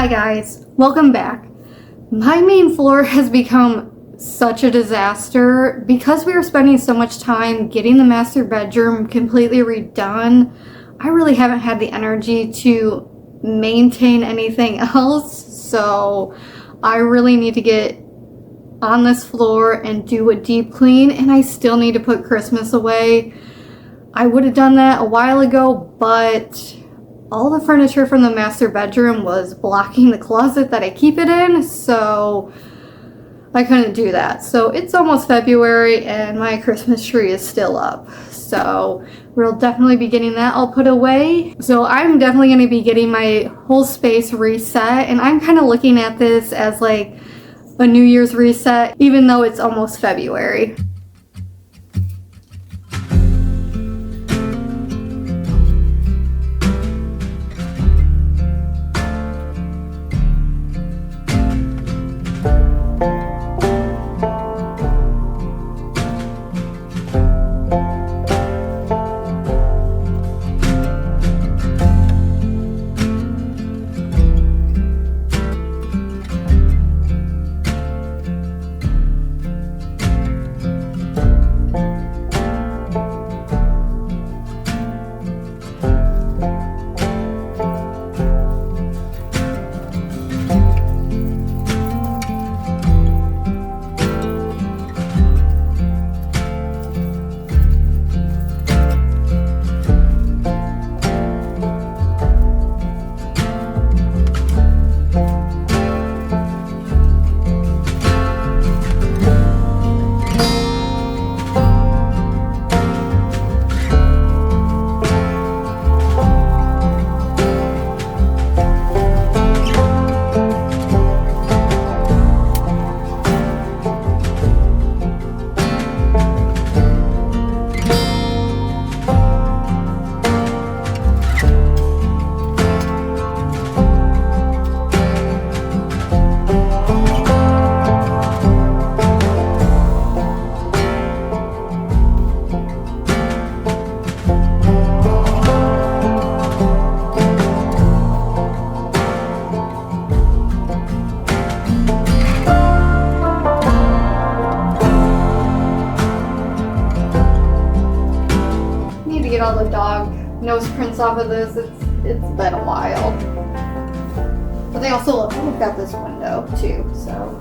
Hi guys, welcome back. My main floor has become such a disaster because we were spending so much time getting the master bedroom completely redone. I really haven't had the energy to maintain anything else, so I really need to get on this floor and do a deep clean, and I still need to put Christmas away. I would have done that a while ago, but all the furniture from the master bedroom was blocking the closet that I keep it in, so I couldn't do that. So it's almost February and my Christmas tree is still up. So we'll definitely be getting that all put away. So I'm definitely going to be getting my whole space reset, and I'm kind of looking at this as like a New Year's reset, even though it's almost February. Get all the dog nose prints off of this. It's been a while. But they also look out this window too, so.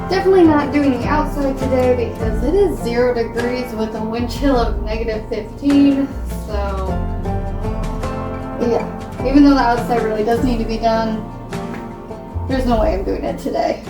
Definitely not doing the outside today because it is 0 degrees with a wind chill of -15. So yeah, even though the outside really does need to be done, there's no way I'm doing it today.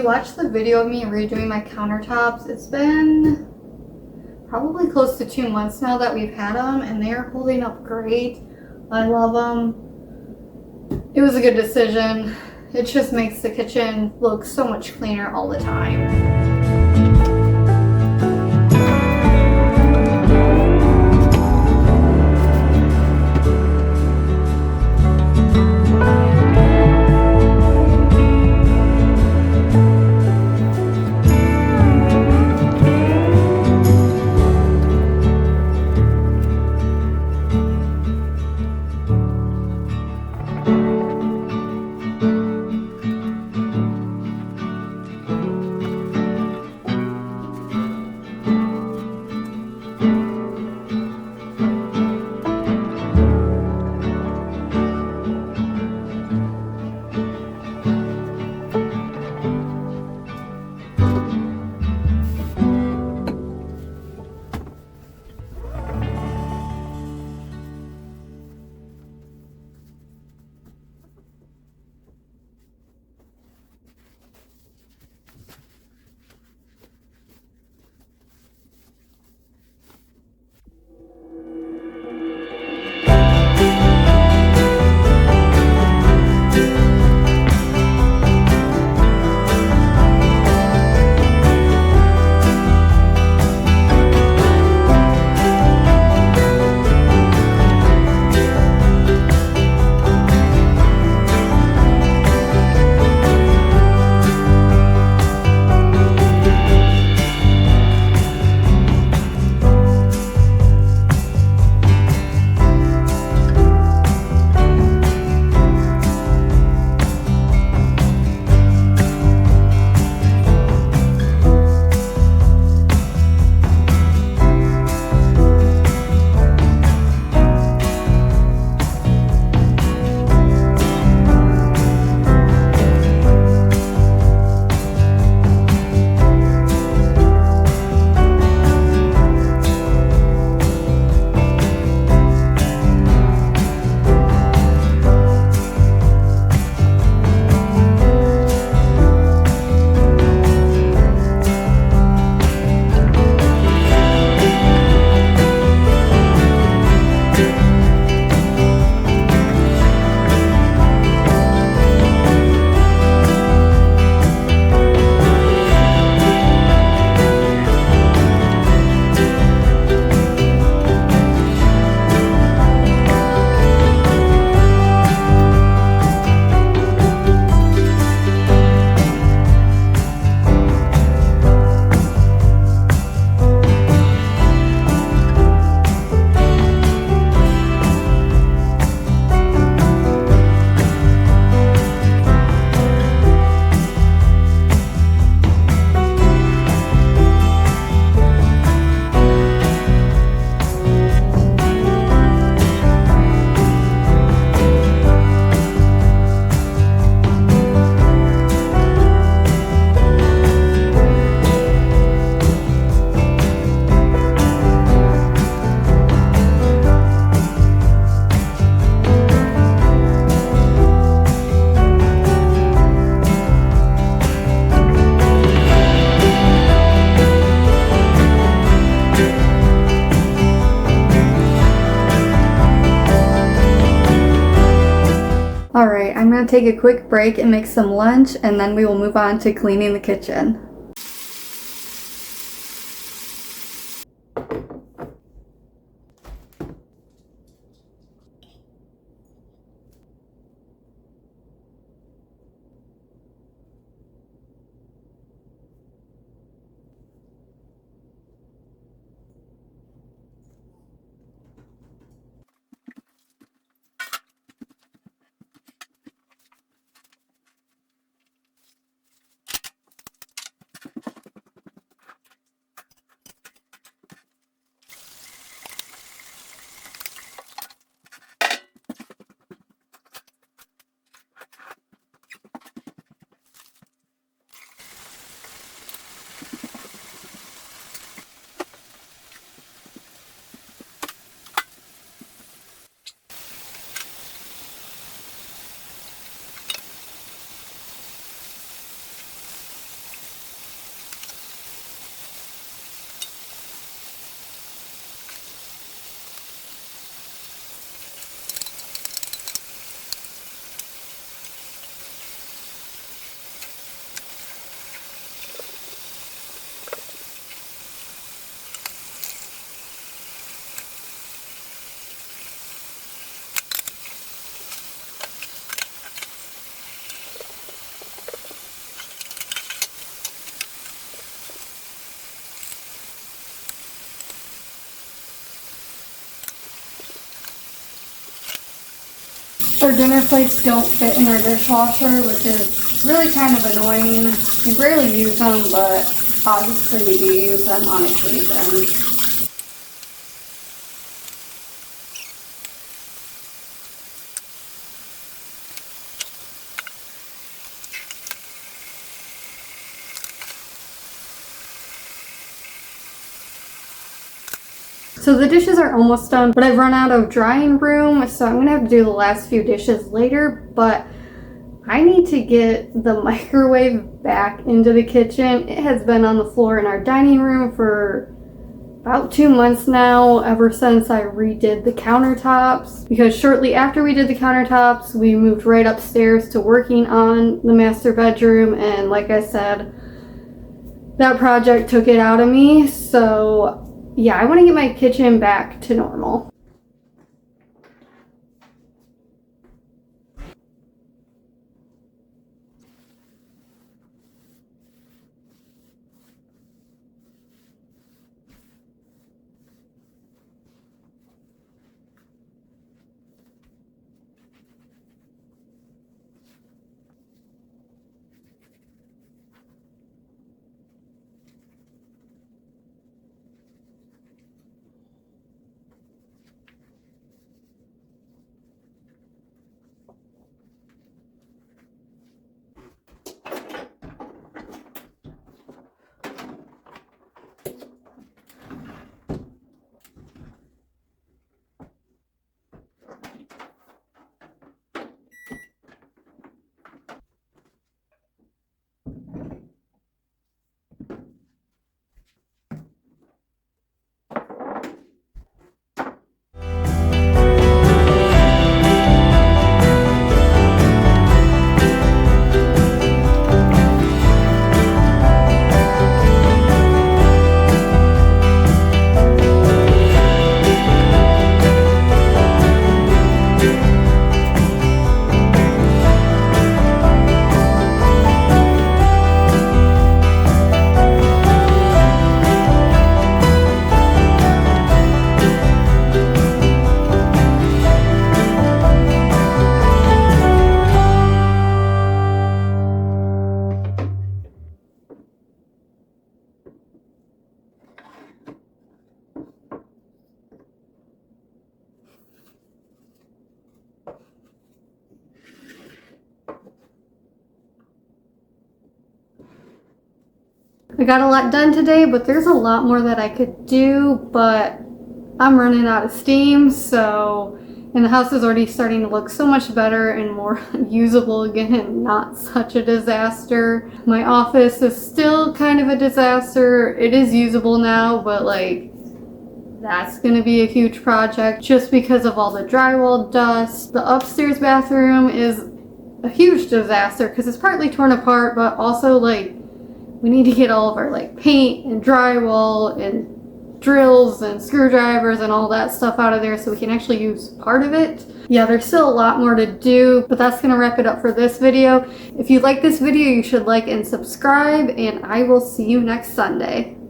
you watched the video of me redoing my countertops, it's been probably close to 2 months now that we've had them, and they are holding up great. I love them. It was a good decision. It just makes the kitchen look so much cleaner all the time. Alright, I'm going to take a quick break and make some lunch, and then we will move on to cleaning the kitchen. Our dinner plates don't fit in our dishwasher, which is really kind of annoying. We rarely use them, but obviously we do use them on occasion. So the dishes are almost done, but I've run out of drying room, so I'm gonna have to do the last few dishes later, but I need to get the microwave back into the kitchen. It has been on the floor in our dining room for about 2 months now, ever since I redid the countertops, because shortly after we did the countertops, we moved right upstairs to working on the master bedroom, and like I said, that project took it out of me, so yeah, I want to get my kitchen back to normal. I got a lot done today, but there's a lot more that I could do, but I'm running out of steam, so, and the house is already starting to look so much better and more usable again and not such a disaster. My office is still kind of a disaster. It is usable now, but like, that's gonna be a huge project just because of all the drywall dust. The upstairs bathroom is a huge disaster because it's partly torn apart, but also like, we need to get all of our like paint and drywall and drills and screwdrivers and all that stuff out of there so we can actually use part of it. Yeah, there's still a lot more to do, but that's gonna wrap it up for this video. If you like this video, you should like and subscribe, and I will see you next Sunday.